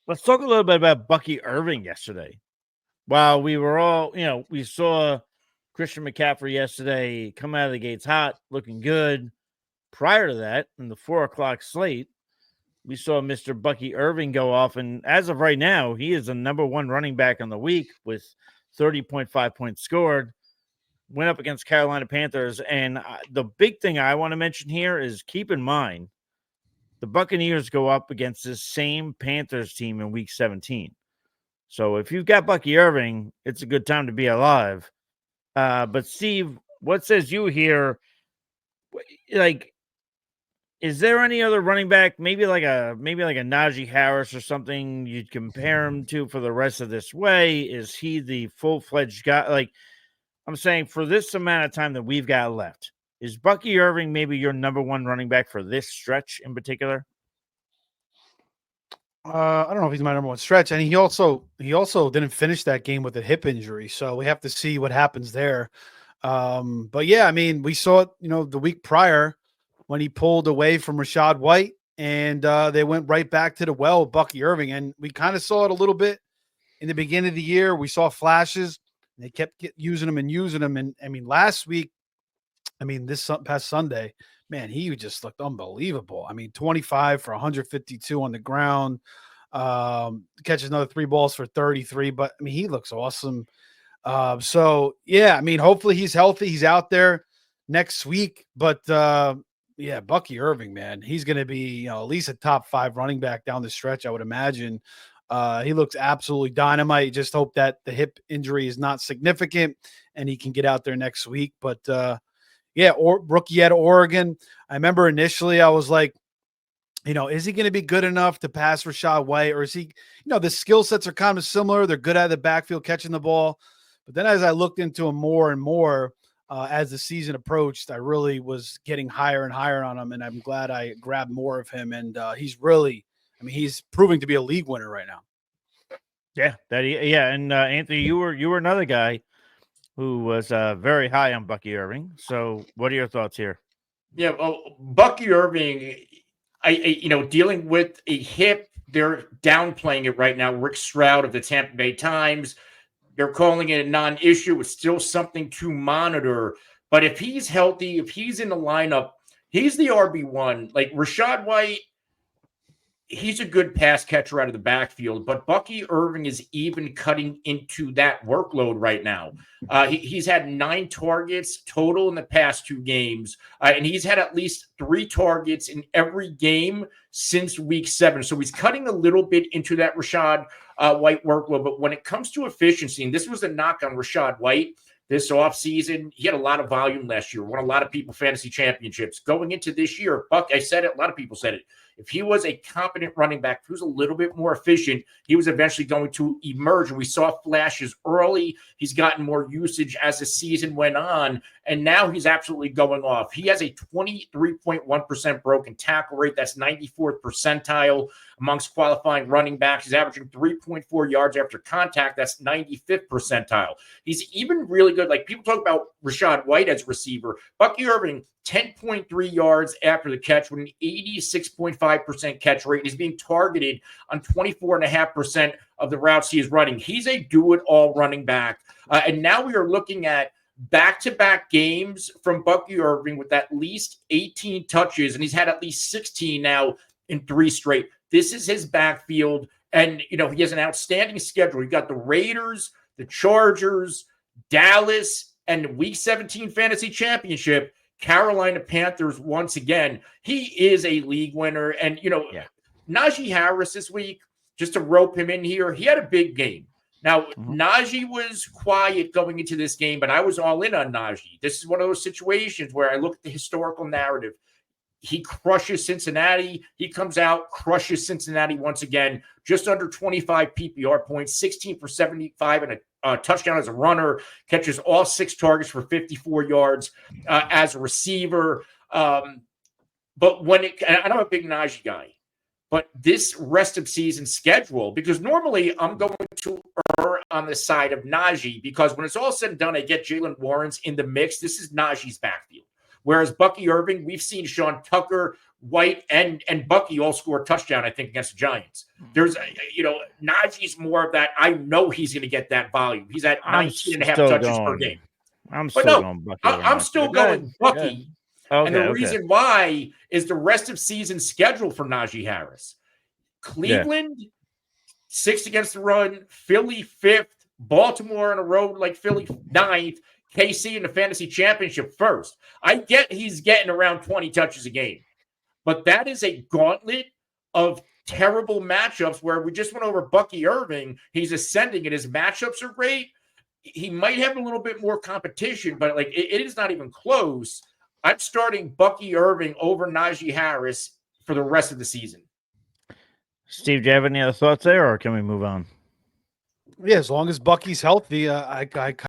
Let's talk a little bit about Bucky Irving yesterday. While we were all, we saw Christian McCaffrey yesterday come out of the gates hot, looking good. Prior to that, in the 4 o'clock slate, we saw Mr. Bucky Irving go off. And as of right now, he is the number one running back on the week with 30.5 points scored. Went up against Carolina Panthers. And the big thing I want to mention here is keep in mind, the Buccaneers go up against this same Panthers team in week 17. So if you've got Bucky Irving, it's a good time to be alive. But Steve, what says you here? Like, is there any other running back, maybe like a Najee Harris or something you'd compare him to for the rest of this way? Is he the full-fledged guy? Like, I'm saying for this amount of time that we've got left, is Bucky Irving maybe your number one running back for this stretch in particular? I don't know if he's my number one stretch, and he also didn't finish that game with a hip injury, so we have to see what happens there. But yeah, I mean, we saw it, the week prior when he pulled away from Rachaad White, and they went right back to the well with Bucky Irving, and we kind of saw it a little bit in the beginning of the year. We saw flashes, and they kept using him, and I mean, last week, this past Sunday, man, he just looked unbelievable. I mean, 25 for 152 on the ground, catches another 3 balls for 33. But I mean, he looks awesome. So yeah, I mean, hopefully he's healthy. He's out there next week. But yeah, Bucky Irving, man, he's going to be at least a top 5 running back down the stretch, I would imagine. He looks absolutely dynamite. Just hope that the hip injury is not significant and he can get out there next week. But yeah, or rookie out of Oregon. I remember initially I was like, is he going to be good enough to pass Rachaad White, or is he, the skill sets are kind of similar. They're good out of the backfield catching the ball. But then as I looked into him more and more as the season approached, I really was getting higher and higher on him, and I'm glad I grabbed more of him. And he's really, he's proving to be a league winner right now. Yeah, and Anthony, you were another guy who was very high on Bucky Irving. So what are your thoughts here? Yeah, well, Bucky Irving, dealing with a hip, they're downplaying it right now. Rick Stroud of the Tampa Bay Times, they're calling it a non-issue. It's still something to monitor. But if he's healthy, if he's in the lineup, he's the RB1. Like Rachaad White, he's a good pass catcher out of the backfield, but Bucky Irving is even cutting into that workload right now. He's had 9 targets total in the past 2 games, and he's had at least 3 targets in every game since week 7. So he's cutting a little bit into that Rachaad White workload. But when it comes to efficiency, and this was a knock on Rachaad White this offseason, he had a lot of volume last year, won a lot of people fantasy championships. Going into this year, Buck, I said it, a lot of people said it. If he was a competent running back, if he was a little bit more efficient, he was eventually going to emerge. And we saw flashes early. He's gotten more usage as the season went on. And now he's absolutely going off. He has a 23.1% broken tackle rate. That's 94th percentile amongst qualifying running backs. He's averaging 3.4 yards after contact. That's 95th percentile. He's even really good. Like people talk about Rachaad White as a receiver. Bucky Irving, 10.3 yards after the catch with an 86.5% catch rate. He's being targeted on 24.5% of the routes he is running. He's a do-it-all running back. And now we are looking at back-to-back games from Bucky Irving with at least 18 touches, and he's had at least 16 now in 3 straight. This is his backfield, and, he has an outstanding schedule. You got the Raiders, the Chargers, Dallas, and Week 17 Fantasy Championship, Carolina Panthers once again. He is a league winner. And, Najee Harris this week, just to rope him in here, he had a big game. Now, Najee was quiet going into this game, but I was all in on Najee. This is one of those situations where I look at the historical narrative. He crushes Cincinnati. He comes out, crushes Cincinnati once again, just under 25 PPR points, 16 for 75 and a touchdown as a runner, catches all 6 targets for 54 yards as a receiver. But I'm a big Najee guy, but this rest of season schedule, because normally I'm going to err on the side of Najee, because when it's all said and done, I get Jalen Warren's in the mix. This is Najee's backfield. Whereas Bucky Irving, we've seen Sean Tucker, White, and Bucky all score a touchdown, I think, against the Giants. There's, Najee's more of that. I know he's going to get that volume. He's at 19 and a half touches per game. I'm still going Bucky. I'm still going Bucky. Okay, and the reason why is the rest of season schedule for Najee Harris. Cleveland, 6th against the run. Philly, 5th. Baltimore on a road like Philly, 9th. KC in the fantasy championship, 1st. I get he's getting around 20 touches a game. But that is a gauntlet of terrible matchups where we just went over Bucky Irving. He's ascending and his matchups are great. He might have a little bit more competition, but like it is not even close. I'm starting Bucky Irving over Najee Harris for the rest of the season. Steve, do you have any other thoughts there, or can we move on? Yeah, as long as Bucky's healthy, I